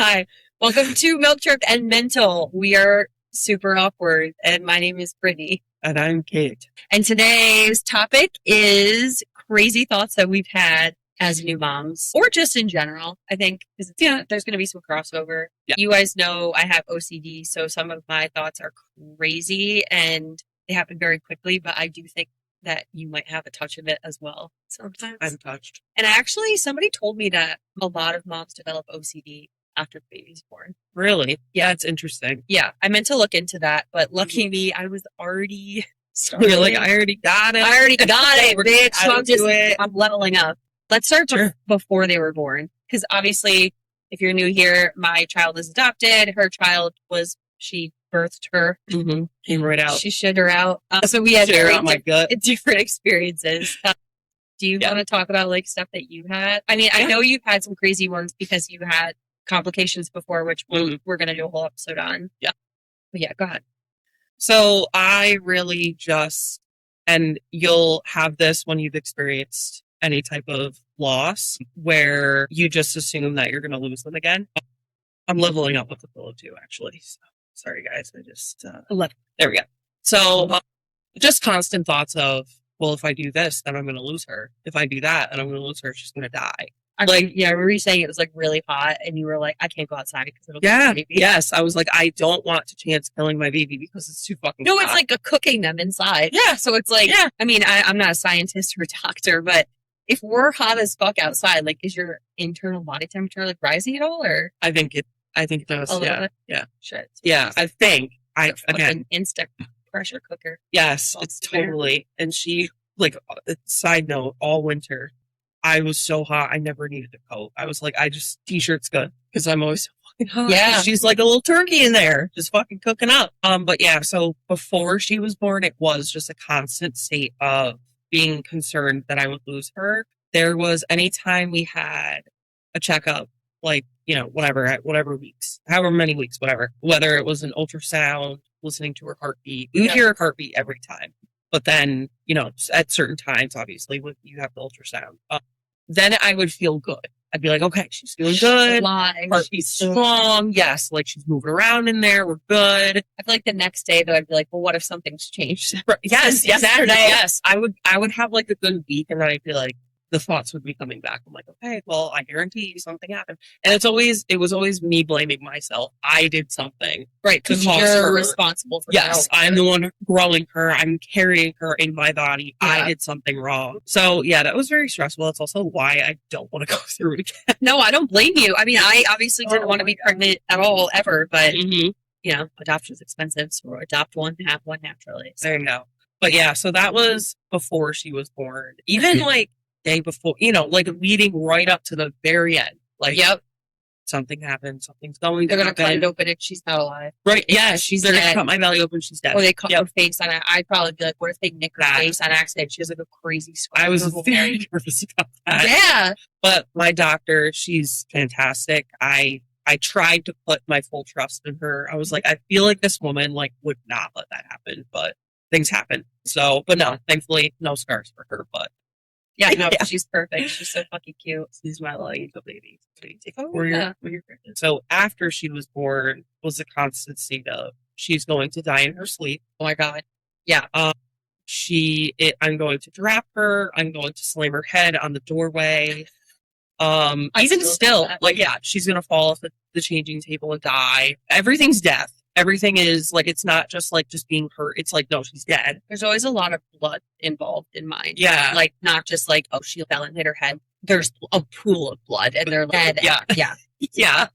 Hi, welcome to Milk Trip and Mental. We are super awkward, and my name is Brittany. And I'm Kate. And today's topic is crazy thoughts that we've had as new moms, or just in general. I think because there's going to be some crossover. Yeah. You guys know I have OCD, so some of my thoughts are crazy and they happen very quickly. But I do think that you might have a touch of it as well sometimes. I'm touched. And actually, somebody told me that a lot of moms develop OCD after the baby's born. Really? Yeah, it's interesting. Yeah, I meant to look into that, but lucky me, I was already You're like, I already got it. I already got it, bitch. So I'm leveling up. Let's start before they were born. Because obviously, if you're new here, my child is adopted. Her child she birthed her. Mm-hmm. Came right out. She shit her out. So we had very my gut. different experiences. Do you want to talk about like stuff that you had? I mean, I know you've had some crazy ones because you had complications before, which we're going to do a whole episode on. Yeah. But yeah, go ahead. So I really and you'll have this when you've experienced any type of loss where you just assume that you're going to lose them again. I'm leveling up with the pillow too, actually. So, sorry guys. I just, there we go. So just constant thoughts of, well, if I do this, then I'm going to lose her. If I do that, then I'm going to lose her. She's going to die. I remember you saying it was like really hot and you were like, I can't go outside because it'll kill my baby. Yes. I was like, I don't want to chance killing my baby because it's too fucking hot. It's like cooking them inside. Yeah. So it's like, I mean, I'm not a scientist or a doctor, but if we're hot as fuck outside, like, is your internal body temperature like rising at all? Or I think it does. Yeah. Shit. Yeah. I think again, instant pressure cooker. Yes, it's totally. And she side note, all winter, I was so hot. I never needed a coat. I was like, t-shirt's good because I'm always so fucking hot. Yeah. She's like a little turkey in there, just fucking cooking up. But yeah, so before she was born, it was just a constant state of being concerned that I would lose her. There was anytime we had a checkup, whatever weeks, however many weeks, whatever, whether it was an ultrasound, listening to her heartbeat, we would hear her heartbeat every time. But then, at certain times, obviously, when you have the ultrasound, then I would feel good. I'd be like, okay, she's feeling good. Heartbeat's strong. Yes, like she's moving around in there. We're good. I feel like the next day, though, I'd be like, well, what if something's changed? Yes, Saturday. Yes, I would have like a good week, and then I'd be like, the thoughts would be coming back. I'm like, okay, well, I guarantee you something happened. And it was always me blaming myself. I did something. Right, because you're responsible for Yes, I'm the one growing her. I'm carrying her in my body. Yeah. I did something wrong. So, yeah, that was very stressful. That's also why I don't want to go through it again. No, I don't blame you. I mean, I obviously didn't want to be pregnant at all, ever. But, adoption is expensive. So adopt one, have one naturally. So. There you go. But, yeah, so that was before she was born. Even, day before, leading right up to the very end. Something happened. Something's going to happen. They're going to cut it open and she's not alive. Right. Yeah. They're going to cut my belly open. She's dead. Or they cut her face on it. I'd probably be like, what if they nick her face on accident? She has like a crazy scar. I was very nervous about that. Yeah. But my doctor, she's fantastic. I tried to put my full trust in her. I was like, I feel like this woman would not let that happen, but things happen. So, but no, thankfully no scars for her, but. Yeah, no, she's perfect. She's so fucking cute. She's my little angel baby. So after she was born was a constant state of she's going to die in her sleep. Oh my God. Yeah. I'm going to drop her. I'm going to slam her head on the doorway. Even still, she's going to fall off the changing table and die. Everything's death. Everything is it's not just just being hurt. It's no, she's dead. There's always a lot of blood involved in mine. Yeah. Not just oh, she fell and hit her head. There's a pool of blood and they're dead. Yeah. Yeah. Yeah.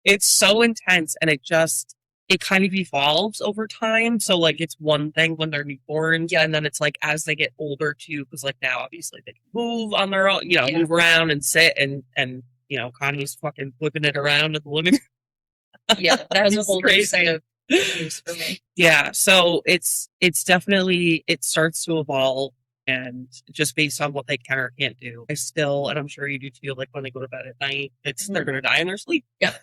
It's so intense and it kind of evolves over time. So it's one thing when they're newborn. Yeah. And then it's as they get older too, because now obviously they can move on their own, move around and sit and Connie's fucking whipping it around in the living room. Yeah, that was a whole new side of news for me. Yeah, so it's definitely, it starts to evolve, and just based on what they can or can't do. I still, and I'm sure you do too, when they go to bed at night, they're going to die in their sleep. Yeah.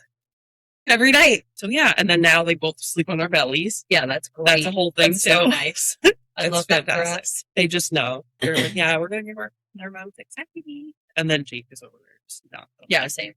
Every night. So yeah, and then now they both sleep on their bellies. Yeah, that's great. That's a whole thing. That's so nice. I love that for us. They just know. They're like, yeah, we're going to give our mom exactly. And then Jake is over there. Just not. Yeah, same.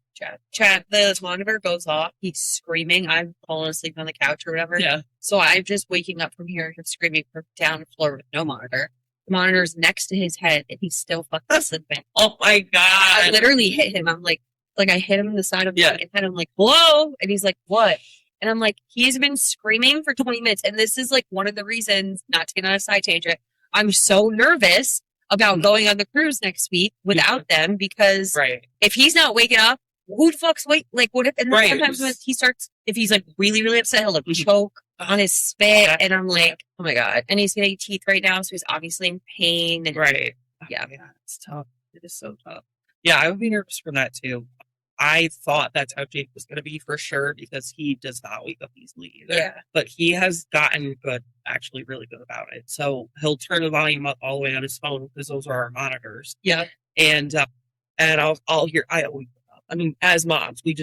Chad, the monitor goes off. He's screaming. I'm falling asleep on the couch or whatever. Yeah. So I'm just waking up from hearing him screaming from down the floor with no monitor. The monitor's next to his head, and he's still fucking sleeping. Oh my God. I literally hit him. I'm like I hit him in the side of the head. I'm like, hello? And he's like, what? And I'm like, he's been screaming for 20 minutes. And this is like one of the reasons, not to get on a side tangent, I'm so nervous about going on the cruise next week without them, because if he's not waking up, who the fuck's wait? Like, what if, and then sometimes when he starts, if he's like really, really upset, he'll like choke on his spit. And I'm like, oh my God. And he's getting teeth right now. So he's obviously in pain. And yeah. It's tough. It is so tough. Yeah, I would be nervous for that too. I thought that's how Jake was going to be for sure, because he does not wake up easily either. Yeah. But he has gotten good, actually really good about it. So he'll turn the volume up all the way on his phone, because those are our monitors. Yeah. And I'll hear, I wake up. I mean, as moms, we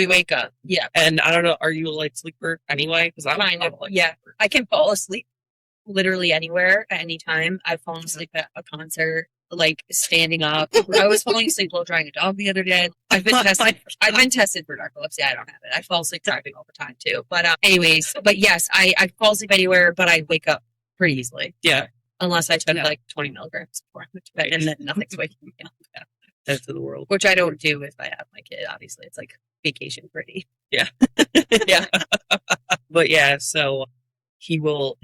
wake up. Yeah. And I don't know, are you a light sleeper anyway? Because I'm kind of. Yeah. I can fall asleep literally anywhere at any time. I've fallen asleep at a concert, like standing up. I was falling asleep while driving a dog the other day. I've been tested for narcolepsy. I don't have it. I fall asleep driving all the time too. But but yes, I fall asleep anywhere, but I wake up pretty easily. Yeah. Unless I took like 20 milligrams before I went to bed, and then nothing's waking me up. Yeah. That's in the world. Which I don't do if I have my kid. Obviously, it's like vacation pretty. Yeah. Yeah. But yeah, so he'll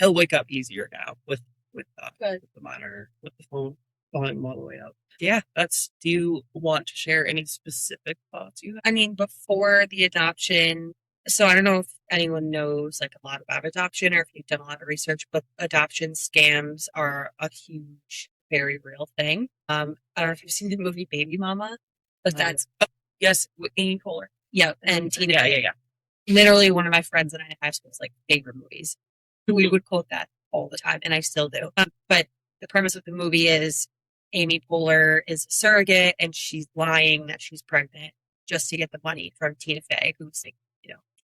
wake up easier now with the monitor, with the phone volume all the way up. Yeah, do you want to share any specific thoughts you have? I mean, before the adoption, so I don't know if anyone knows like a lot about adoption or if you've done a lot of research, but adoption scams are a huge, very real thing. I don't know if you've seen the movie Baby Mama, but that's yes, with Amy Poehler. Yeah, and Tina. Yeah. Literally, one of my friends and I in high school's like favorite movies. We would quote that all the time, and I still do. But the premise of the movie is Amy Poehler is a surrogate, and she's lying that she's pregnant just to get the money from Tina Fey, who's like,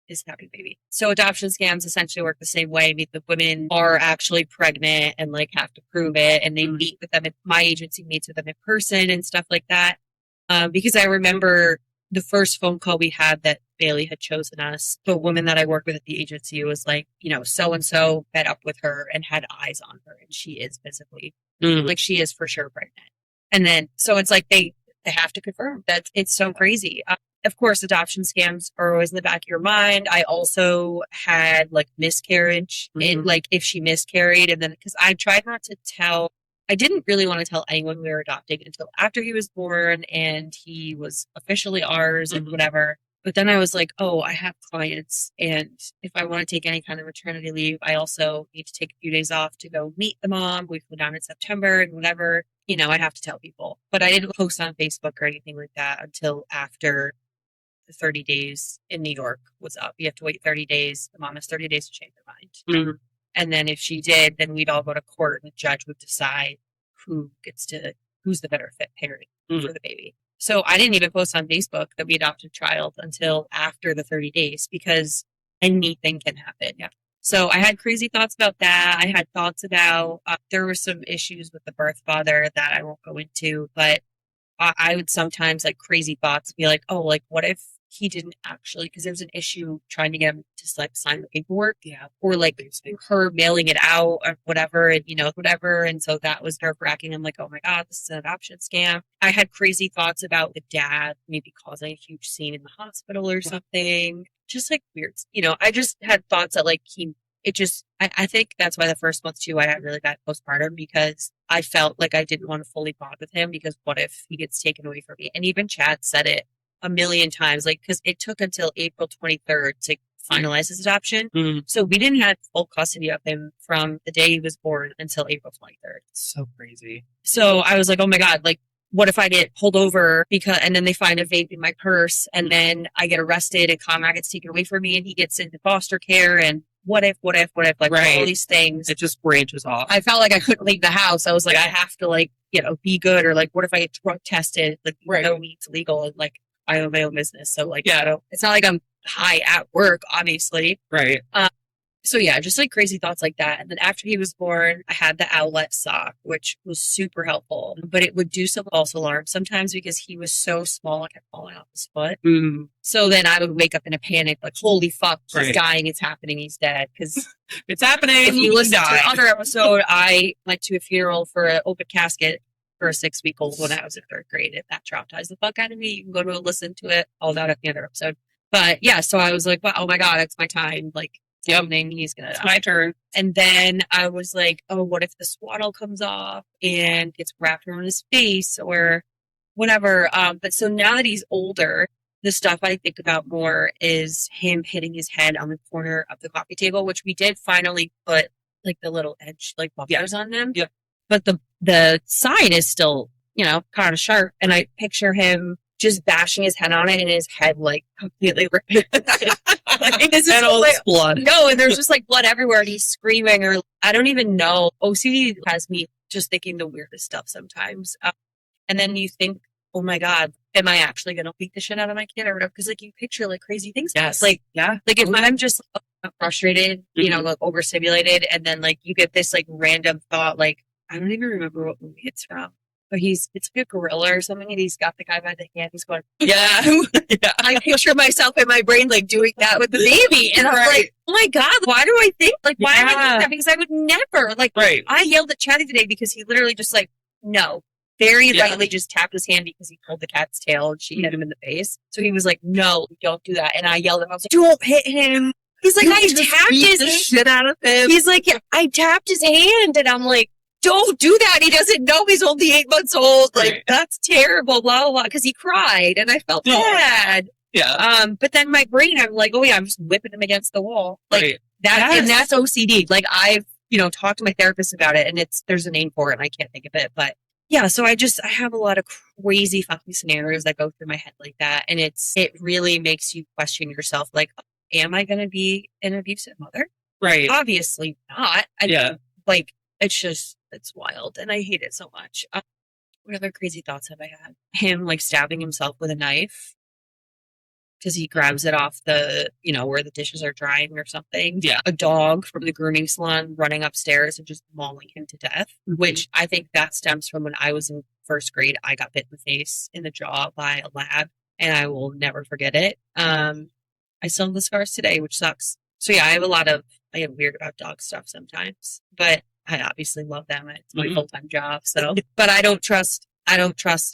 is having a baby. So adoption scams essentially work the same way. The women are actually pregnant and like have to prove it, and they meet with them. My agency meets with them in person and stuff like that. Because I remember the first phone call we had that Bailey had chosen us, the woman that I worked with at the agency was like, so-and-so met up with her and had eyes on her, and she is visibly, like she is for sure pregnant. And then, so it's like they have to confirm that. It's so crazy. Of course, adoption scams are always in the back of your mind. I also had like miscarriage, and like if she miscarried, and then, because I tried not to tell, I didn't really want to tell anyone we were adopting until after he was born and he was officially ours and whatever. But then I was like, oh, I have clients, and if I want to take any kind of maternity leave, I also need to take a few days off to go meet the mom. We flew down in September and whatever, I have to tell people. But I didn't post on Facebook or anything like that until after the 30 days in New York was up. You have to wait 30 days. The mom has 30 days to change their mind. And then if she did, then we'd all go to court and the judge would decide who's the better fit parent for the baby. So I didn't even post on Facebook that we adopted a child until after the 30 days, because anything can happen. Yeah. So I had crazy thoughts about that. I had thoughts about, there were some issues with the birth father that I won't go into, but I would sometimes like crazy thoughts be like, oh, like what if he didn't actually, because there was an issue trying to get him to like sign the paperwork, or like her mailing it out or whatever, and whatever. And so that was nerve wracking. I'm like, oh my God, this is an adoption scam. I had crazy thoughts about the dad maybe causing a huge scene in the hospital or something, just like weird. I just had thoughts that like I think that's why the first month too, I had really bad postpartum, because I felt like I didn't want to fully bond with him, because what if he gets taken away from me? And even Chad said it a million times, like, because it took until April 23rd to finalize his adoption. So we didn't have full custody of him from the day he was born until April 23rd. So crazy. So I was like, oh my God, like, what if I get pulled over and then they find a vape in my purse, and then I get arrested and Conrad gets taken away from me and he gets into foster care, and what if, like all these things. It just branches off. I felt like I couldn't leave the house. I was like, I have to like, be good, or like, what if I get drug tested? Like, no weed's legal, and like, I own my own business. So like, it's not like I'm high at work, obviously. Right. So yeah, just like crazy thoughts like that. And then after he was born, I had the Owlet sock, which was super helpful, but it would do some false alarms sometimes because he was so small, I kept falling off his foot. So then I would wake up in a panic, like, holy fuck, he's dying, it's happening, he's dead. Because it's happening. If you listen to another episode, I went to a funeral for an open casket for a 6-week-old when I was in 3rd grade. If that traumatized the fuck out of me, you can go to listen to it, all that at the other episode. But yeah, so I was like, wow, oh my God, it's my time. Like, evening, he's gonna die. It's my turn. And then I was like, oh, what if the swaddle comes off and gets wrapped around his face or whatever. But so now that he's older, the stuff I think about more is him hitting his head on the corner of the coffee table, which we did finally put like the little edge, like buffers on them. Yep. But the side is still, you know, kind of sharp. And I picture him just bashing his head on it and his head like completely ripping. Like, this is and all this blood. No, and there's just like blood everywhere and he's screaming or I don't even know. OCD has me just thinking the weirdest stuff sometimes. And then you think, oh my God, am I actually going to beat the shit out of my kid or whatever? Because like you picture like crazy things. Yes. Like, yeah. Like if I'm just frustrated, you know, like overstimulated and then like you get this like random thought, like I don't even remember what movie it's from. But it's like a gorilla or something, and he's got the guy by the hand. He's going, yeah. I picture myself in my brain like doing that with the baby, and I'm like, oh my God, why do I think like why am I doing that? Because I would never like. I yelled at Chatty today because he literally just like very lightly just tapped his hand because he pulled the cat's tail and she hit him in the face. So he was like, no, don't do that. And I yelled at him. I was like, don't hit him. He's like, I tapped his shit out of him. He's like, yeah, I tapped his hand, and I'm like, don't do that. He doesn't know he's only 8 months old. Like, that's terrible, blah, blah, blah. Because he cried and I felt bad. Yeah. But then my brain, I'm like, oh yeah, I'm just whipping him against the wall. Like that, and that's OCD. Like I've, talked to my therapist about it and there's a name for it and I can't think of it. But yeah, so I have a lot of crazy fucking scenarios that go through my head like that. And it really makes you question yourself. Like, am I going to be an abusive mother? Right. Obviously not. Like, it's wild and I hate it so much. What other crazy thoughts have I had? Him like stabbing himself with a knife because he grabs it off the, where the dishes are drying or something. Yeah. A dog from the grooming salon running upstairs and just mauling him to death, which I think that stems from when I was in 1st grade. I got bit in the face, in the jaw by a lab and I will never forget it. I still have the scars today, which sucks. So yeah, I get weird about dog stuff sometimes, but I obviously love them. It's my full-time job. So, but I don't trust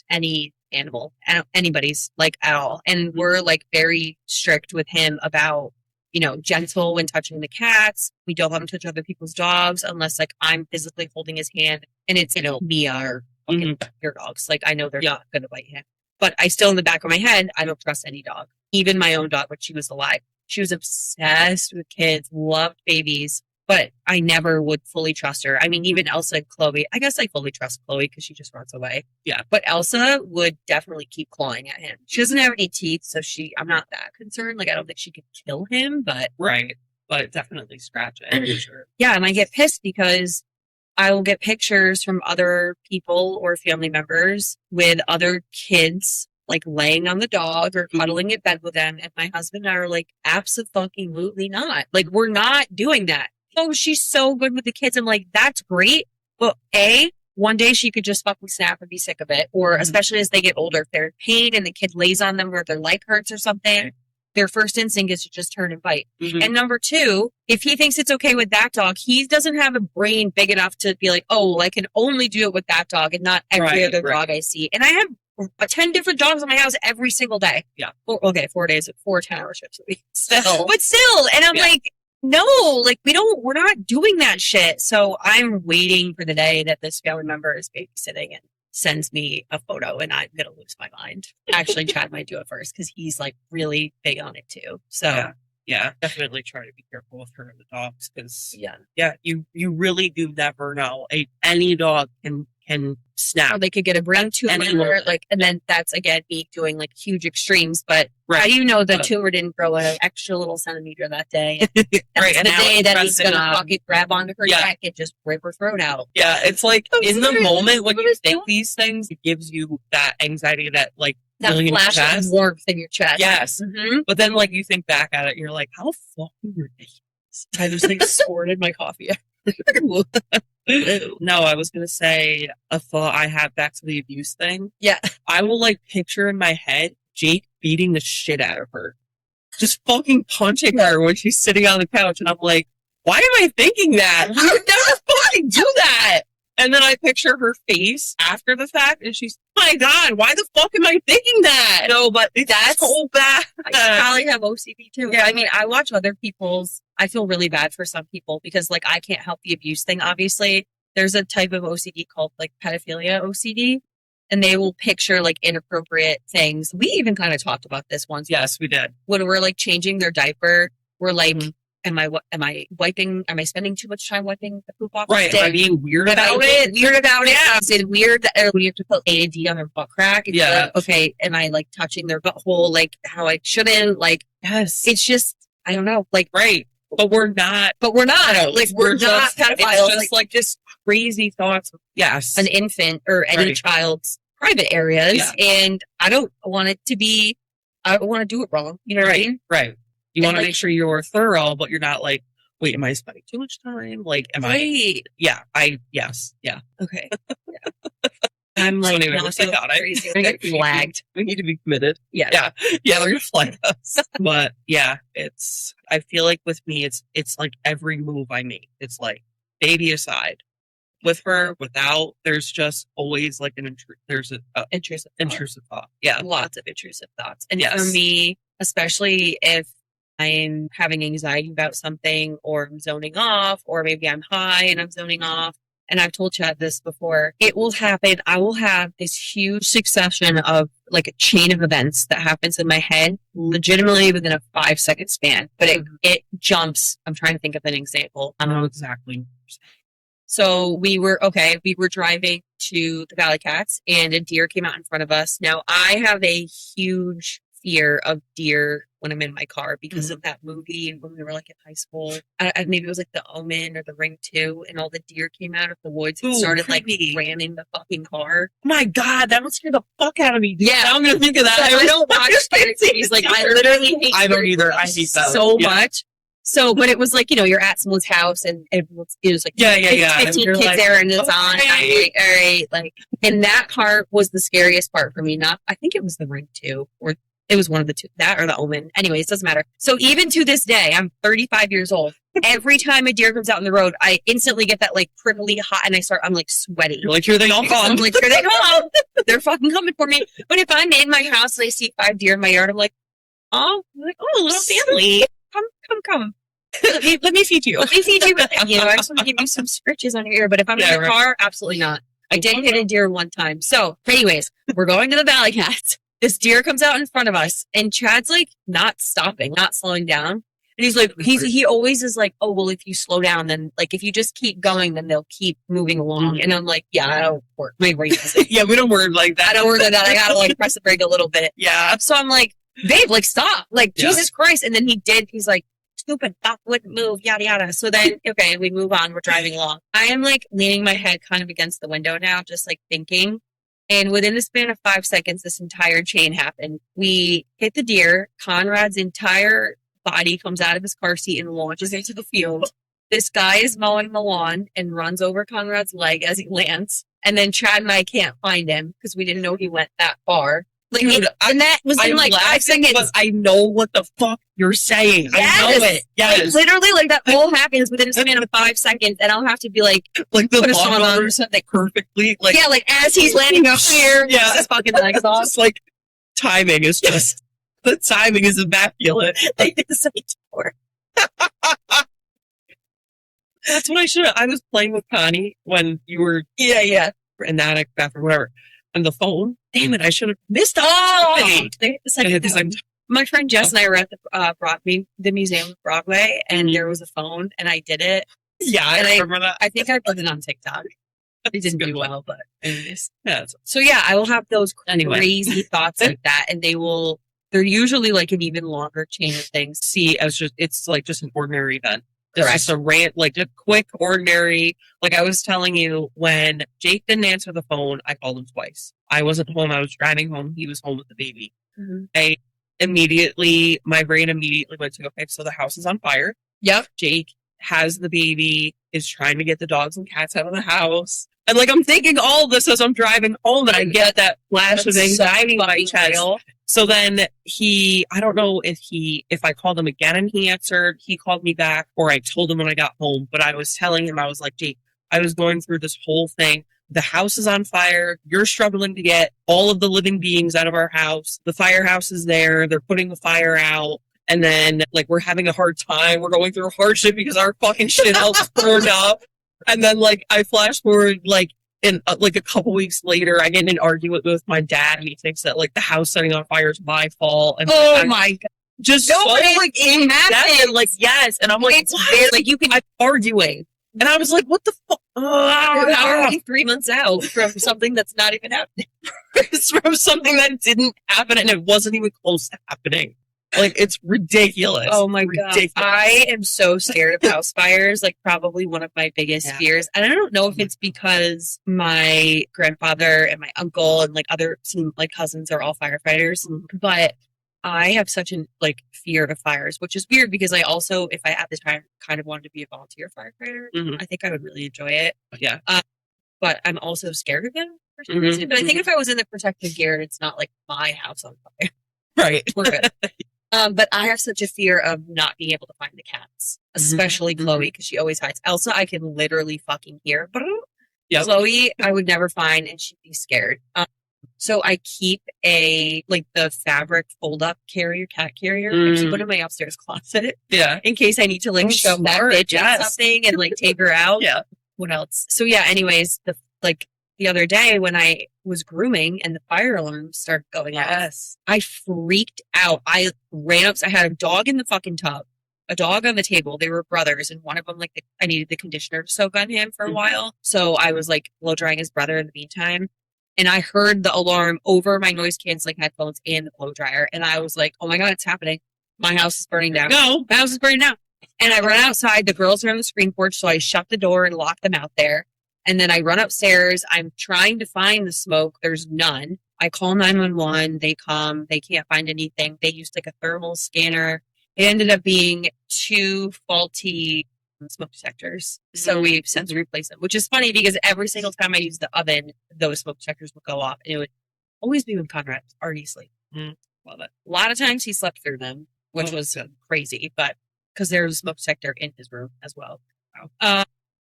any animal, anybody's like at all. And we're like very strict with him about, gentle when touching the cats. We don't let him touch other people's dogs unless like I'm physically holding his hand and it's, Mia or your dogs. Like I know they're not going to bite him, but I still in the back of my head, I don't trust any dog, even my own dog when she was alive. She was obsessed with kids, loved babies. But I never would fully trust her. I mean, even Elsa and Chloe, I guess I fully trust Chloe because she just runs away. Yeah. But Elsa would definitely keep clawing at him. She doesn't have any teeth, so I'm not that concerned. Like, I don't think she could kill him, but. Right. But definitely scratch it. For sure. Yeah. And I get pissed because I will get pictures from other people or family members with other kids, like laying on the dog or cuddling in bed with them. And my husband and I are like, absolutely not. Like, we're not doing that. Oh, she's so good with the kids. I'm like, that's great. But one day she could just fucking snap and be sick of it. Or especially as they get older, if they're in pain and the kid lays on them or their leg hurts or something, their first instinct is to just turn and bite. And number 2, if he thinks it's okay with that dog, he doesn't have a brain big enough to be like, oh, I can only do it with that dog and not every other dog I see. And I have 10 different dogs in my house every single day. Yeah. 4 days, 4 10-hour shifts a week. But still. And I'm like, no, like we're not doing that shit. So I'm waiting for the day that this family member is babysitting and sends me a photo and I'm going to lose my mind. Actually, Chad might do it first because he's like really big on it too. So yeah, definitely try to be careful with her and the dogs because you really do never know. Any dog can snap. Or they could get a brain tumor, and then that's again me doing like huge extremes. But how do you know the tumor didn't grow an extra little centimeter that day? That's and the day that he's gonna fucking grab onto her neck and just rip her throat out. Yeah, it's like in the moment when you think these things, it gives you that anxiety, that like that flash of warmth in your chest. Yes, but then like you think back at it, and you're like, how fucking ridiculous I just like squirted my coffee. No, I was going to say a thought I have back to the abuse thing. Yeah. I will like picture in my head Jake beating the shit out of her. Just fucking punching her when she's sitting on the couch. And I'm like, why am I thinking that? I would never fucking do that. And then I picture her face after the fact, and she's, oh my God, why the fuck am I thinking that? No, but that's so bad. I probably have OCD too. Yeah, I mean, I watch other people's. I feel really bad for some people because, like, I can't help the abuse thing. Obviously, there's a type of OCD called like pedophilia OCD, and they will picture like inappropriate things. We even kind of talked about this once. Yes, we did. When we're like changing their diaper, we're like, am I wiping? Am I spending too much time wiping the poop off? Right. Am I being weird about it? Weird about it. Yeah. Is it weird that we have to put A and D on their butt crack? It's Yeah. like, okay. Am I like touching their butthole like how I shouldn't? Like, Yes. it's just, I don't know. Like, right. But we're not. Like, we're not pedophiles. It's just like just crazy thoughts. Yes. An infant or any child's private areas. Yeah. And I don't want it to be, I don't want to do it wrong. You know what I mean? Right. You want to like, make sure you're thorough, but you're not like, wait, am I spending too much time? Like, am I? Yeah. Yes. Yeah. Okay. Yeah. I'm like, so anyway, not so crazy. I'm gonna get flagged. We need to be committed. Yeah. Yeah. Yeah. They're going to flag us. But yeah, I feel like with me, it's like every move I make, it's like baby aside. With her, without, there's just always like there's a intrusive thought. Yeah. Lots of intrusive thoughts. And yes. For me, especially if I'm having anxiety about something or I'm zoning off, or maybe I'm high and I'm zoning off. And I've told Chad this before, it will happen. I will have this huge succession of like a chain of events that happens in my head, legitimately within a 5-second span, but it jumps. I'm trying to think of an example. I don't know exactly. So we were driving to the Valley Cats and a deer came out in front of us. Now I have a huge fear of deer when I'm in my car because of that movie when we were like in high school. Maybe it was like The Omen or The Ring 2, and all the deer came out of the woods and started creepy. Like ramming the fucking car. Oh my God, that would scare the fuck out of me. Yeah, I'm gonna think of that. So I don't watch scary movies. Like I literally hate. I don't either. I hate that so much. So, but it was like, you're at someone's house and it was like 15 kids like, there and it's on. I'm like, all right. Like, and that part was the scariest part for me. I think it was The Ring 2 or it was one of the two, that or The Omen. Anyways, it doesn't matter. So even to this day, I'm 35 years old. Every time a deer comes out in the road, I instantly get that like prickly hot and I'm like sweaty. You're like, here they all come. I'm like, here they come. They're fucking coming for me. But if I'm in my house and I see 5 deer in my yard, I'm like, oh, little family. Come. Let me feed you. Let me feed you. I just want to give you some scritches on your ear. But if I'm in the car, absolutely not. I did hit a deer one time. So, anyways, we're going to the Valley Cats. This deer comes out in front of us, and Chad's like not stopping, not slowing down. And he's like, he always is like, oh well, if you slow down, then like if you just keep going, then they'll keep moving along. And I'm like, yeah, I don't work. My brain doesn't. Yeah, we don't work like that. I don't work like that. I gotta like press the brake a little bit. Yeah. So I'm like, babe, like stop, like Jesus Christ. And then he did. He's like, stupid, that wouldn't move, yada yada. So then, okay, we move on. We're driving along. I am like leaning my head kind of against the window now, just like thinking. And within the span of 5 seconds, this entire chain happened. We hit the deer. Conrad's entire body comes out of his car seat and launches into the field. This guy is mowing the lawn and runs over Conrad's leg as he lands. And then Chad and I can't find him because we didn't know he went that far. Like, dude, and that was in like 5 seconds. But I know what the fuck you're saying. Yes. I know it. Yes. Like, literally, like that all happens within a span of 5 seconds, and I'll have to be like the song on or something perfectly. Like like as he's landing up here, his fucking legs off. Just like timing is just the timing is immaculate. Like the same tour. That's what I should have. I was playing with Connie when you were in that bathroom, whatever. On the phone. Damn it, I should have missed my friend Jess and I were at the Museum of Broadway, and there was a phone, and I did it. Yeah, I remember that. I think I put it on TikTok. It didn't do well, but anyways. Yeah. So yeah, I will have those crazy thoughts like that, and they're usually like an even longer chain of things. See, it's like just an ordinary event. Just a rant, like a quick, ordinary. Like I was telling you, when Jake didn't answer the phone, I called him twice. I wasn't home. I was driving home. He was home with the baby. Mm-hmm. My brain immediately went to, okay, so the house is on fire. Yep. Jake has the baby, is trying to get the dogs and cats out of the house. And like, I'm thinking all this as I'm driving home, and I get that flash of anxiety in my chest. So then I don't know if I called him again and he answered, he called me back, or I told him when I got home, but I was telling him, I was like, Jake, I was going through this whole thing. The house is on fire. You're struggling to get all of the living beings out of our house. The firehouse is there. They're putting the fire out. And then, like, we're having a hard time. We're going through hardship because our fucking shit house burned up. And then, like, I flash forward, like, in like a couple weeks later, I get in an argument with my dad, and he thinks that, like, the house setting on fire is my fault. And my God. Just nobody so, like, in that, like, yes. And I'm like, it's weird. Like, you can. I'm arguing. And I was like, what the fuck? How are we 3 months out from something that's not even happening? It's from something that didn't happen, and it wasn't even close to happening. Like, it's ridiculous. Oh my God. I am so scared of house fires. Like, probably one of my biggest fears. And I don't know if it's because my grandfather and my uncle and like some like cousins are all firefighters, but I have such an like fear of fires, which is weird because I also, if I at the time kind of wanted to be a volunteer firefighter, I think I would really enjoy it. Yeah. But I'm also scared of them for some reason. But I think if I was in the protective gear, it's not like my house on fire. Right. We're good. But I have such a fear of not being able to find the cats, especially Chloe, because she always hides. Elsa, I can literally fucking hear. Yep. Chloe, I would never find, and she'd be scared. So I keep the fabric fold-up cat carrier. I keep one in my upstairs closet. Yeah. In case I need to like show that bitch something and like take her out. Yeah. What else? So yeah, anyways, the other day when I was grooming and the fire alarm started going off, I freaked out. I ran up. I had a dog in the fucking tub, a dog on the table. They were brothers, and one of them, I needed the conditioner to soak on him for a while. So I was like blow drying his brother in the meantime. And I heard the alarm over my noise canceling headphones and the blow dryer. And I was like, oh my God, it's happening. My house is burning down. No. My house is burning down. And I run outside. The girls are on the screen porch. So I shut the door and lock them out there. And then I run upstairs. I'm trying to find the smoke. There's none. I call 911. They come. They can't find anything. They used like a thermal scanner. It ended up being 2 faulty smoke detectors. So we've since replaced them, which is funny because every single time I use the oven, those smoke detectors would go off. And it would always be when Conrad was already asleep. Love it. A lot of times he slept through them, which was crazy, but because there was a smoke detector in his room as well.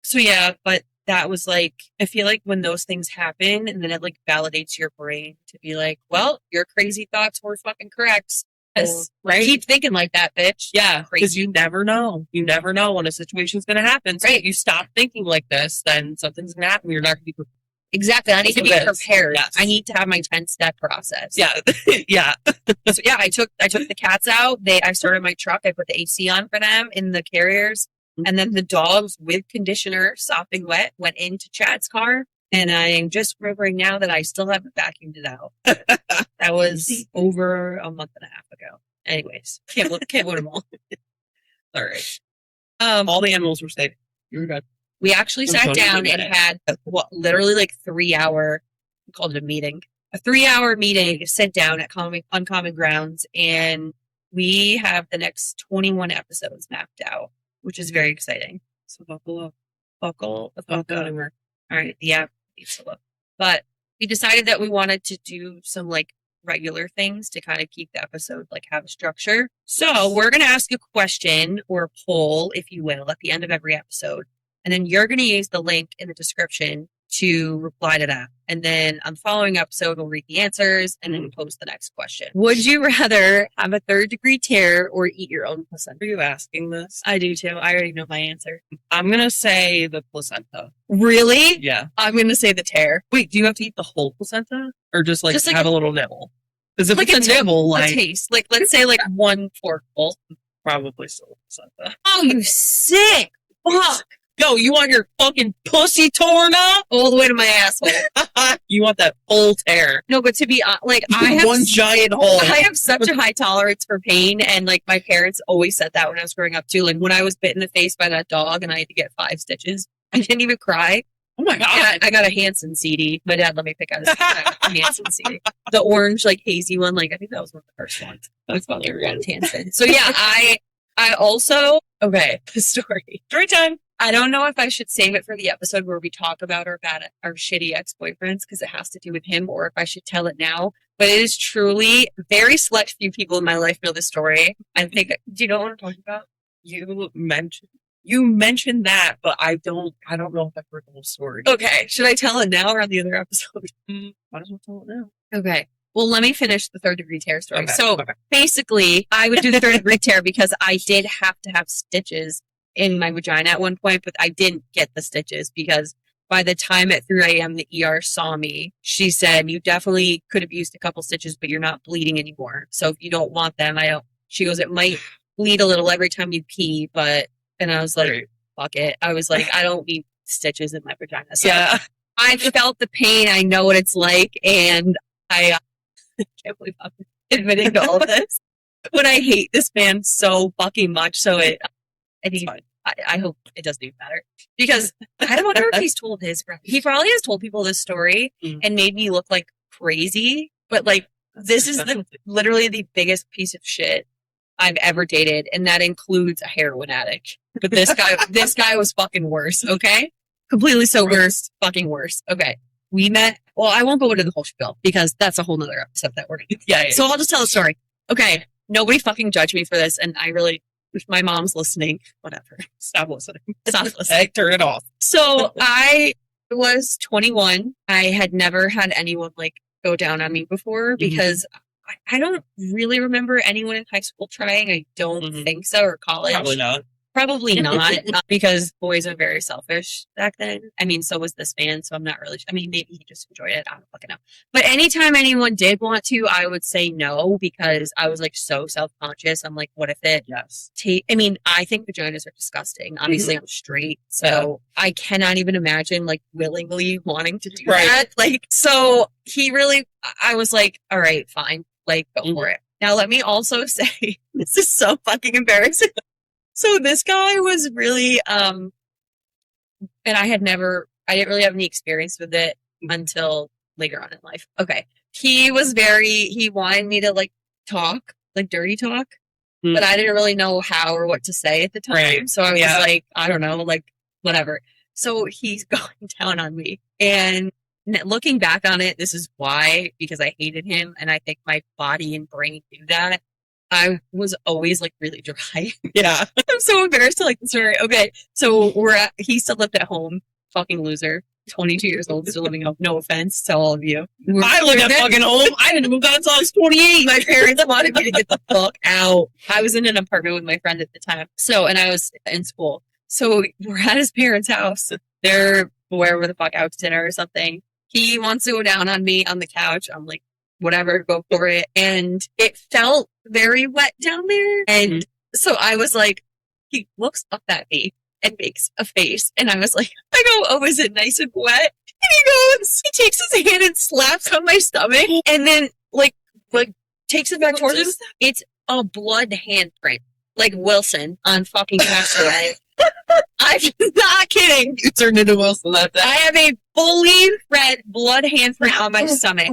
So yeah, but that was like, I feel like when those things happen and then it like validates your brain to be like, well, your crazy thoughts were fucking correct. Right? Keep thinking like that, bitch. Yeah, because you never know. You never know when a situation's going to happen. So if you stop thinking like this, then something's going to happen. You're not going to be prepared. Exactly. I need to be prepared. Yes. I need to have my 10-step process. Yeah. Yeah. So yeah, I took the cats out. I started my truck. I put the AC on for them in the carriers. And then the dogs with conditioner sopping wet went into Chad's car. And I'm just remembering now that I still haven't vacuumed it out. That was over a month and a half ago. Anyways, can't win them all. All right. All the animals were safe. You were good. We actually sat down and had literally like 3-hour, we called it a meeting, a 3-hour meeting to sit down at Uncommon Grounds. And we have the next 21 episodes mapped out, which is very exciting. So buckle up. Buckle the fuck up. All right. Yeah. Needs to look. But we decided that we wanted to do some like regular things to kind of keep the episode like have a structure. So we're going to ask a question or a poll, if you will, at the end of every episode. And then you're going to use the link in the description to reply to that. And then on the following episode, we'll read the answers and then post the next question. Would you rather have a 3rd-degree tear or eat your own placenta? Are you asking this? I do too. I already know my answer. I'm going to say the placenta. Really? Yeah. I'm going to say the tear. Wait, do you have to eat the whole placenta? Or just have a little nibble? Because if like it's a nibble, a taste. Like, let's say like 1 forkful. Probably still placenta. Oh, you sick. Fuck. Yo, you want your fucking pussy torn up? All the way to my asshole. You want that full tear. No, but to be like, I have one giant hole. I have such a high tolerance for pain. And like, my parents always said that when I was growing up too. Like, when I was bit in the face by that dog and I had to get 5 stitches, I didn't even cry. Oh my God. I got a Hanson CD. My dad let me pick out a Hanson CD. The orange, like, hazy one. Like, I think that was one of the first ones. That's probably Hanson. So yeah, I also, okay, the story. Story time. I don't know if I should save it for the episode where we talk about our shitty ex-boyfriends because it has to do with him, or if I should tell it now. But it is truly very select few people in my life know this story. I think. Do you know what I'm talking about? You mentioned that, but I don't know if I've heard the whole story. Okay, should I tell it now or on the other episode? Might as well tell it now. Okay. Well, let me finish the third degree tear story. Okay, So basically, I would do the third degree tear because I did have to have stitches in my vagina at one point, but I didn't get the stitches because by the time at 3 a.m. the ER saw me, she said, you definitely could have used a couple stitches, but you're not bleeding anymore. So if you don't want them, she goes, it might bleed a little every time you pee, and I was like, fuck it. I was like, I don't need stitches in my vagina. So Yeah. I felt the pain. I know what it's like. And I can't believe I'm admitting to all of this. But I hate this man so fucking much. So I hope it doesn't even matter. Because I don't wonder if he's told his friends. He probably has told people this story and made me look like crazy. But like, this is literally the biggest piece of shit I've ever dated. And that includes a heroin addict. But this guy was fucking worse. Okay. Completely sober. Fucking worse. Okay. We met. Well, I won't go into the whole spiel because that's a whole nother episode that we're going to do. Yeah. So I'll just tell the story. Okay. Nobody fucking judge me for this. And I really, if my mom's listening, whatever. Stop listening. Stop listening. Turn it off. So I was 21. I had never had anyone like go down on me before because I don't really remember anyone in high school trying. I don't think so, or college. Probably not. Because boys are very selfish back then. I mean, so was this man, so I'm not really, I mean, maybe he just enjoyed it. I don't fucking know. But anytime anyone did want to, I would say no because I was like so self-conscious. I'm like, what if it I mean, I think vaginas are disgusting. Obviously, I'm straight, so I cannot even imagine like willingly wanting to do that. Like, so I was like, all right, fine, like go for it. Now, let me also say, this is so fucking embarrassing. So this guy was really, and I didn't really have any experience with it until later on in life. Okay. He wanted me to like talk, like dirty talk, but I didn't really know how or what to say at the time. Right. So I was like, I don't know, like whatever. So he's going down on me, and looking back on it, this is why, because I hated him. And I think my body and brain knew that. I was always like really dry. Yeah. I'm so embarrassed to like the story. Okay. So he still lived at home. Fucking loser. 22 years old, still living at home. No offense to all of you. I lived at fucking home. I didn't move out until I was 28. My parents wanted me to get the fuck out. I was in an apartment with my friend at the time. And I was in school. So we're at his parents' house. They're wherever the fuck out to dinner or something. He wants to go down on me on the couch. I'm like, whatever, go for it. And it felt very wet down there. And so I was like, he looks up at me and makes a face. And I was like, oh, is it nice and wet? And he takes his hand and slaps on my stomach and then like takes it back towards us. It's a blood handprint. Like Wilson on fucking Castaway. I'm not kidding. You turned into Wilson that day. I have a fully red blood handprint on my stomach.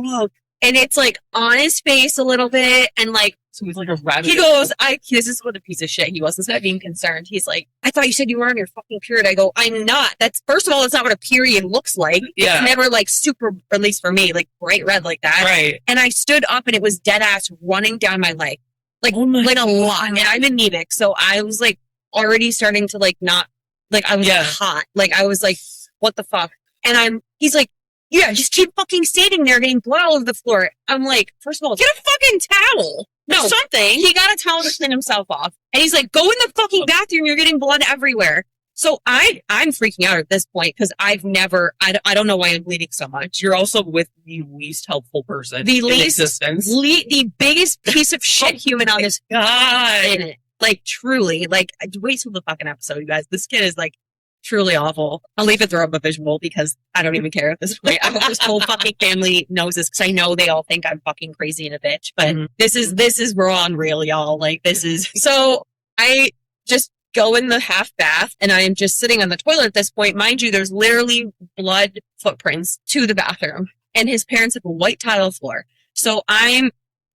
And it's like on his face a little bit, and like, so he's like a rabbit. He goes, this is what a piece of shit he was. Instead of being concerned, he's like, I thought you said you were on your fucking period. I go, I'm not. First of all, that's not what a period looks like. Yeah. It's never like super, at least for me, like bright red like that. Right. And I stood up and it was dead ass running down my leg. Like a lot. And I'm anemic. So I was like already starting to like not, like I was hot. Like I was like, what the fuck? And he's like, yeah, just keep fucking standing there getting blood all over the floor. I'm like, first of all, get a fucking towel. No, something. He got a towel to clean himself off. And he's like, go in the fucking bathroom. You're getting blood everywhere. So I'm freaking out at this point because I don't know why I'm bleeding so much. You're also with the least helpful person in existence. The biggest piece of shit human on this God. Like, truly. Like, wait till the fucking episode, you guys. This kid is like, truly awful. I'll even throw up a visual because I don't even care at this point. I hope this whole fucking family knows this because I know they all think I'm fucking crazy and a bitch. But this is raw and real, y'all. Like this is so I just go in the half bath and I am just sitting on the toilet at this point. Mind you, there's literally blood footprints to the bathroom. And his parents have a white tile floor. So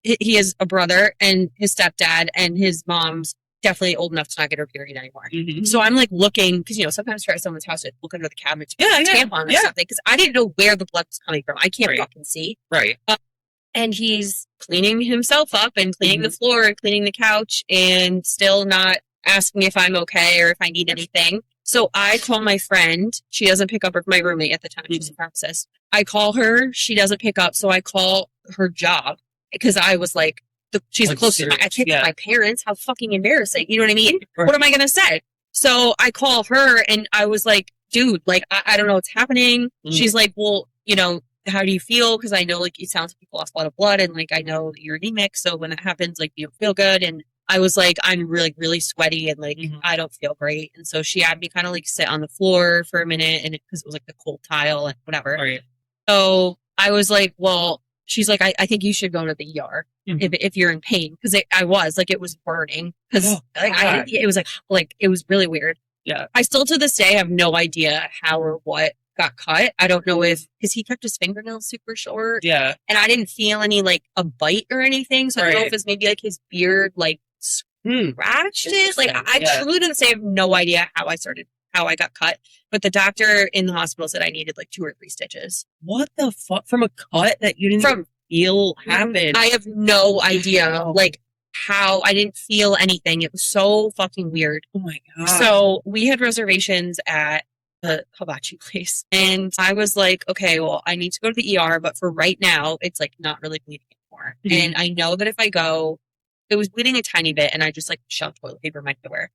he has a brother and his stepdad and his mom's definitely old enough to not get her period anymore. Mm-hmm. So I'm like looking, because, sometimes you're at someone's house, I look under the cabinet to Yeah, tampon or something, because I didn't know where the blood was coming from. I can't fucking see. Right. And he's cleaning himself up and cleaning the floor and cleaning the couch and still not asking if I'm okay or if I need anything. So I call my friend. She doesn't pick up, or my roommate at the time. She's a pharmacist. I call her. She doesn't pick up. So I call her job because I was like, she's the closest. I can't call my parents. How fucking embarrassing. You know what I mean? Right. What am I going to say? So I call her and I was like, dude, like, I don't know what's happening. She's like, well, how do you feel? Because I know, like, it sounds like you lost a lot of blood, and, like, I know that you're anemic, so when that happens, like, you don't feel good. And I was like, I'm really, really sweaty, and, like, I don't feel great. And so she had me kind of, like, sit on the floor for a minute, and because it was, like, the cold tile and whatever. Right. So I was like, well, she's like, I think you should go to the ER if you're in pain. Because it was burning. Because it was, like, it was really weird. Yeah. I still, to this day, have no idea how or what got cut. I don't know because he kept his fingernails super short. Yeah. And I didn't feel any, like, a bite or anything. So I don't know if it's maybe, like, his beard, like, scratched it. Like, I truly didn't say I have no idea how I got cut. But the doctor in the hospital said I needed, like, 2 or 3 stitches. What the fuck? From a cut that you didn't feel happened? I have no idea, like, how I didn't feel anything. It was so fucking weird. Oh, my God. So we had reservations at the hibachi place. And I was like, okay, well, I need to go to the ER, but for right now, it's, like, not really bleeding anymore. And I know that if I go, it was bleeding a tiny bit, and I just, like, shoved toilet paper in my underwear.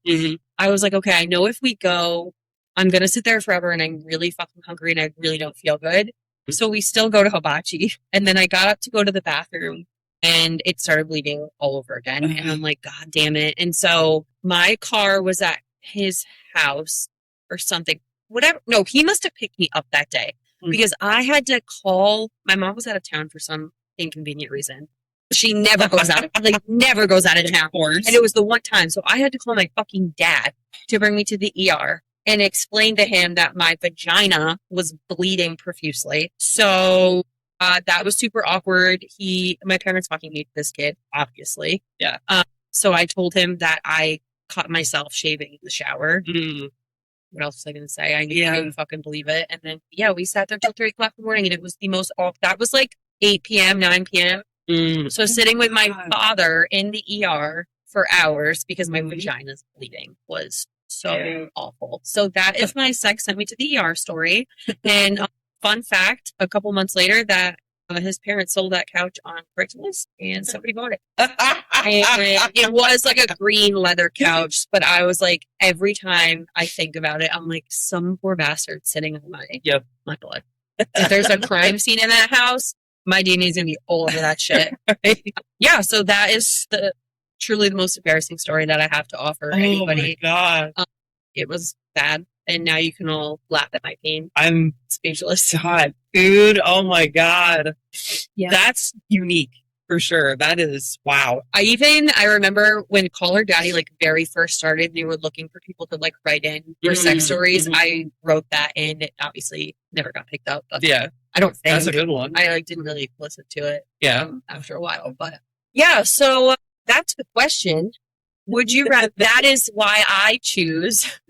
I was like, okay, I know if we go, I'm going to sit there forever, and I'm really fucking hungry, and I really don't feel good. So we still go to hibachi. And then I got up to go to the bathroom, and it started bleeding all over again. And I'm like, God damn it. And so my car was at his house or something. Whatever. No, he must have picked me up that day because I had to call. My mom was out of town for some inconvenient reason. She never goes out, never goes out of town. And it was the one time. So I had to call my fucking dad to bring me to the ER and explain to him that my vagina was bleeding profusely. So that was super awkward. My parents fucking hated this kid, obviously. Yeah. So I told him that I caught myself shaving in the shower. What else was I going to say? I couldn't fucking believe it. And then, we sat there till 3 o'clock in the morning, and it was the most awful. That was like 8 p.m., 9 p.m. So sitting with my father in the ER for hours because my vagina's bleeding was so awful. So that is my sex sent me to the ER story. And fun fact, a couple months later, that his parents sold that couch on Craigslist, and somebody bought it. And it was like a green leather couch, but I was like, every time I think about it, I'm like, some poor bastard sitting on my blood. If there's a crime scene in that house, my DNA is going to be all over that shit. Yeah, so that is truly the most embarrassing story that I have to offer anybody. Oh my God. It was bad. And now you can all laugh at my pain. I'm speechless. God, dude. Oh my God. Yeah. That's unique for sure. That is, wow. I remember when Call Her Daddy, like, very first started, they were looking for people to, like, write in for sex stories. I wrote that in. It obviously never got picked up. But I don't think. That's a good one. I, didn't really listen to it. Yeah. After a while. But yeah, so that's the question. Would you rather? That is why I choose.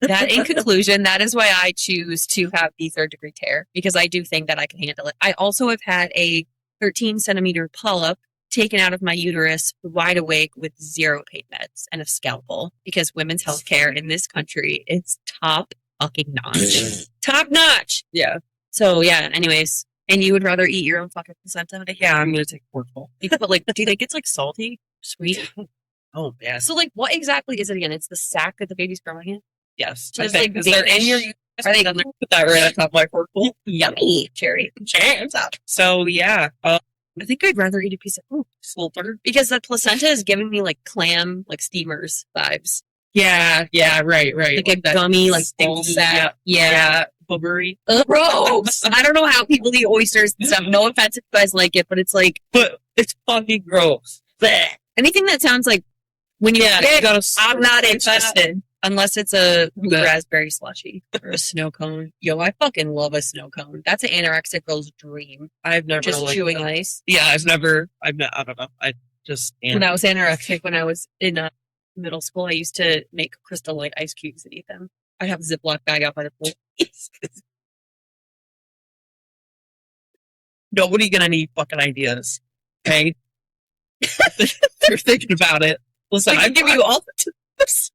That, in conclusion, that is why I choose to have the 3rd-degree tear, because I do think that I can handle it. I also have had a 13-centimeter polyp taken out of my uterus, wide awake, with 0 pain meds and a scalpel, because women's health care in this country is top fucking notch. Top notch! Yeah. So, yeah, anyways. And you would rather eat your own fucking placenta? Yeah, I'm going to take a forkful. But, like, do you think it's, like, salty? Sweet? Oh, yeah. So, like, what exactly is it again? It's the sack that the baby's growing in? Yes. So it's like, they're in your uterus. Are they going to put that right on top of my forkful? Yummy. Cherry. So, yeah. I think I'd rather eat a piece of slaughter, because the placenta is giving me, like, clam, like, steamers vibes. Yeah, right. Like a gummy, like, ball sack. Yeah. Bubbery. Gross. I don't know how people eat oysters and stuff. No offense if you guys like it, but it's like... But it's fucking gross. Blech. Anything that sounds like... When you I'm not interested. Unless it's a raspberry slushy or a snow cone. Yo, I fucking love a snow cone. That's an anorexic girl's dream. I've never just chewing ice. Yeah, I don't know. I just when I was anorexic, when I was in middle school, I used to make Crystal Light ice cubes and eat them. I'd have a Ziploc bag out by the pool. Nobody get any fucking ideas. Okay? You're thinking about it. Listen, I can give you all the tips.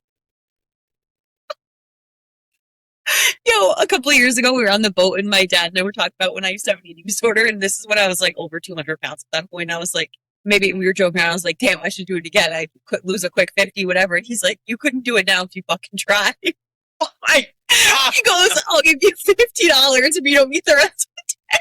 A couple of years ago, we were on the boat, and my dad and I were talking about when I used to have an eating disorder, and this is when I was like over 200 pounds at that point. I was like, maybe we were joking around. I was like, damn, I should do it again. I could lose a quick 50, whatever. And he's like, you couldn't do it now if you fucking try. Oh my God. He goes, I'll give you $50 if you don't eat the rest of the day.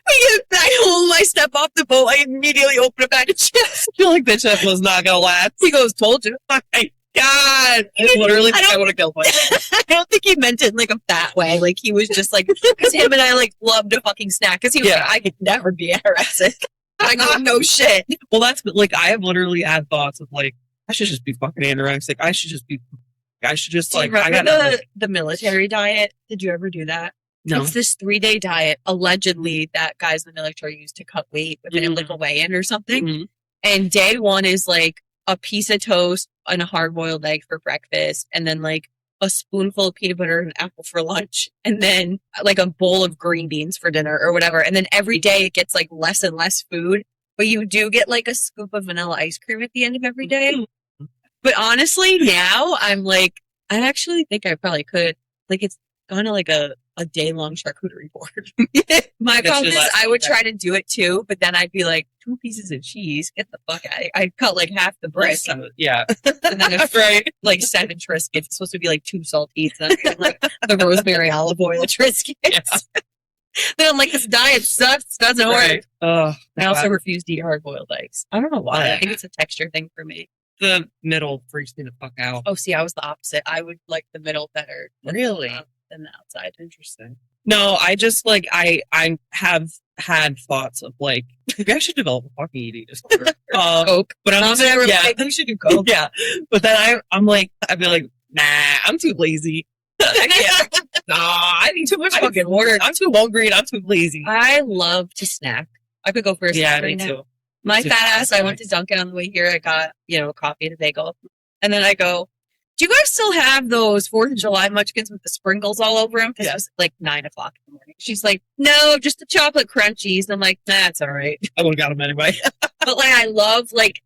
We get back home, I step off the boat, I immediately open a bag of chips. I feel like this shit was not gonna last. He goes, told you. Oh my God. I literally think I would have killed myself. I don't think he meant it in like a fat way. Like he was just like, because him and I like loved to fucking snack. Because he was like, I could never be anorexic. I go, no shit. Well, that's like, I have literally had thoughts of like, I should just be fucking anorexic. I should just like, I got the military diet. Did you ever do that? No. It's this 3-day diet, allegedly, that guys in the military use to cut weight within like a weigh-in or something. Mm-hmm. And day one is like a piece of toast and a hard-boiled egg for breakfast, and then like a spoonful of peanut butter and an apple for lunch, and then like a bowl of green beans for dinner or whatever. And then every day it gets like less and less food, but you do get like a scoop of vanilla ice cream at the end of every day. Mm-hmm. But honestly, now I'm like, I actually think I probably could. Like it's gone to like a day-long charcuterie board. My problem is I would try to do it too, but then I'd be like, 2 pieces of cheese, get the fuck out of here. I'd cut like half the bread. Yeah. And then right. Like 7 Triscuits. It's supposed to be like 2 saltines and like the rosemary olive oil Triscuits. Yeah. Then I'm like, this diet sucks, doesn't work. I also refuse to eat hard-boiled eggs. I don't know why. I think it's a texture thing for me. The middle freaks me the fuck out. Oh, see, I was the opposite. I would like the middle better. Really? Than the outside. Interesting. No, I just like I have had thoughts of like maybe I should develop a fucking eating disorder. Coke, but I'm not I think you should do coke. Yeah, but then I'm like I'd be like, nah, I'm too lazy. I can't. Nah, I need too much fucking work. I'm too hungry and I'm too lazy. I love to snack. I could go for a snack right now. Too. My fat ass. I went to Dunkin' on the way here. I got a coffee and a bagel, and then I go, do you guys still have those 4th of July munchkins with the sprinkles all over them? Because it was like 9 o'clock in the morning. She's like, no, just the chocolate crunchies. And I'm like, that's all right. I would have got them anyway. But like, I love, like,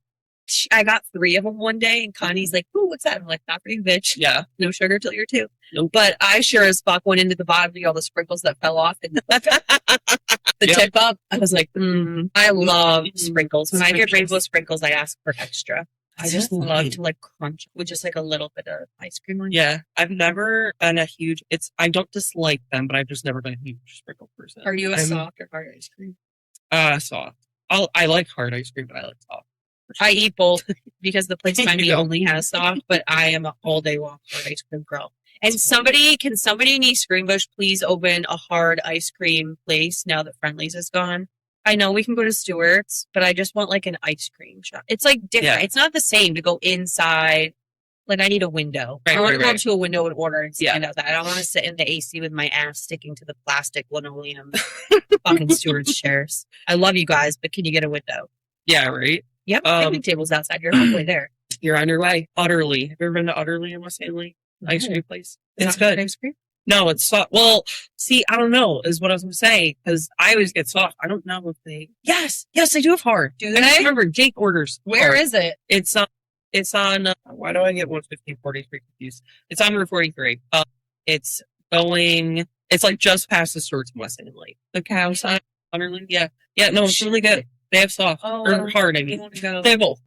I got 3 of them one day, and Connie's like, ooh, what's that? I'm like, not for you, bitch. Yeah. No sugar till you're 2. Nope. But I sure as fuck went into the bottom to get all the sprinkles that fell off and the tip up. I was like, I love sprinkles. When I get rainbow sprinkles, I ask for extra. I just love to like crunch with just like a little bit of ice cream on. Yeah, I've never been a huge. I don't dislike them, but I've just never been a huge sprinkle person. Are you a soft or hard ice cream? Soft. I like hard ice cream, but I like soft. Sure. I eat both because the place by me only has soft, but I am a all day long hard ice cream girl. And can somebody in East Greenbush please open a hard ice cream place now that Friendly's is gone? I know we can go to Stewart's, but I just want like an ice cream shop. It's like different. Yeah. It's not the same to go inside. Like I need a window. I want to go to a window and order and stand outside. I don't want to sit in the AC with my ass sticking to the plastic linoleum fucking Stewart's chairs. I love you guys, but can you get a window? Yeah, right. Yep. Picnic tables outside. You're halfway there. You're on your way. Utterly. Have you ever been to Utterly in West Haley? Ice cream place. It's good. Ice cream? No, it's soft. Well, see, I don't know, is what I was going to say, because I always get soft. I don't know if they... Yes, they do have hard. Do they? And I remember Jake orders Where hard. is it? It's on, why do I get 11543 confused? It's on Route 43. It's like just past the Stewart's in West Haley. The cow side, Utterly. Yeah, no, it's really good. They have soft. Or hard, I mean. They have both.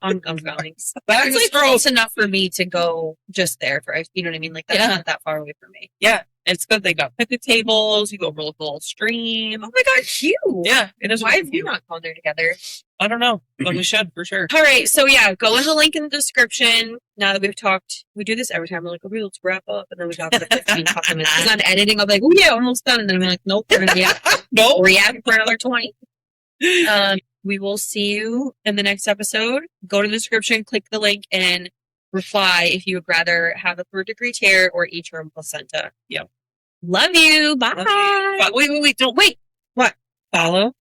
I'm going. That's like close enough for me to go just there for, you know what I mean? Like that's not that far away from me. Yeah, it's good. They got picnic tables. You go over a little stream. Oh my god, cute! Yeah, it is. Why have you not gone there together? I don't know, but we should for sure. All right, so yeah, go in the link in the description. Now that we've talked, we do this every time. We're like, okay, let's wrap up, and then we talk for 15 minutes. Because on editing, I'll be like, oh yeah, almost done, and then I'm like, nope, we're gonna be out. Nope, react for another 20. We will see you in the next episode. Go to the description, click the link, and reply if you would rather have a 3rd-degree tear or each term placenta. Yep. Love you. Bye. Wait. Don't wait. What? Follow.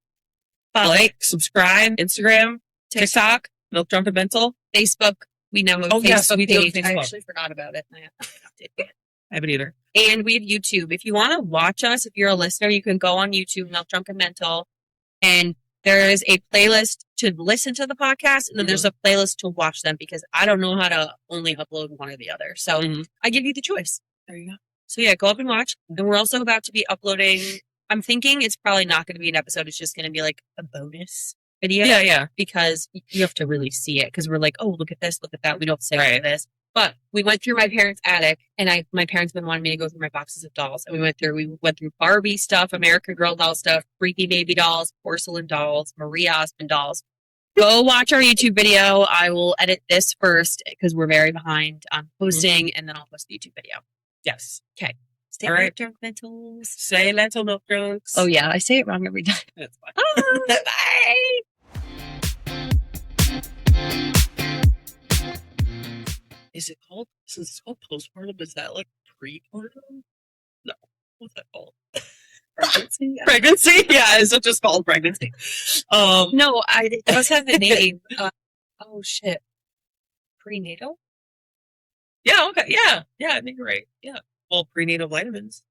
Like, subscribe, Instagram, TikTok, Milk Drunk and Mental. Facebook. We now have a yes, Facebook we do have page. I Facebook. actually forgot about it. I haven't either. And we have YouTube. If you want to watch us, if you're a listener, you can go on YouTube, Milk Drunk and Mental, and there is a playlist to listen to the podcast, and then there's a playlist to watch them because I don't know how to only upload one or the other. So I give you the choice. There you go. So yeah, go up and watch. And we're also about to be uploading. I'm thinking it's probably not going to be an episode. It's just going to be like a bonus video. Yeah. Because you have to really see it because we're like, oh, look at this, look at that. We don't say this. But we went through my parents' attic, and my parents been wanting me to go through my boxes of dolls. And we went through Barbie stuff, American Girl doll stuff, freaky baby dolls, porcelain dolls, Marie Osmond dolls. Go watch our YouTube video. I will edit this first because we're very behind on posting, and then I'll post the YouTube video. Yes. Okay. Stay All right. drunk, Lentils. Say Lentil Milk Drunks. Oh yeah, I say it wrong every time. That's fine. Bye. Is it called? Since it's called postpartum, is that like prepartum? No. What's that called? Pregnancy? Pregnancy? Yeah, is it just called pregnancy? No, it does have the name. Oh shit. Prenatal? Yeah, okay. Yeah, I think you're right. Yeah. Well, prenatal vitamins.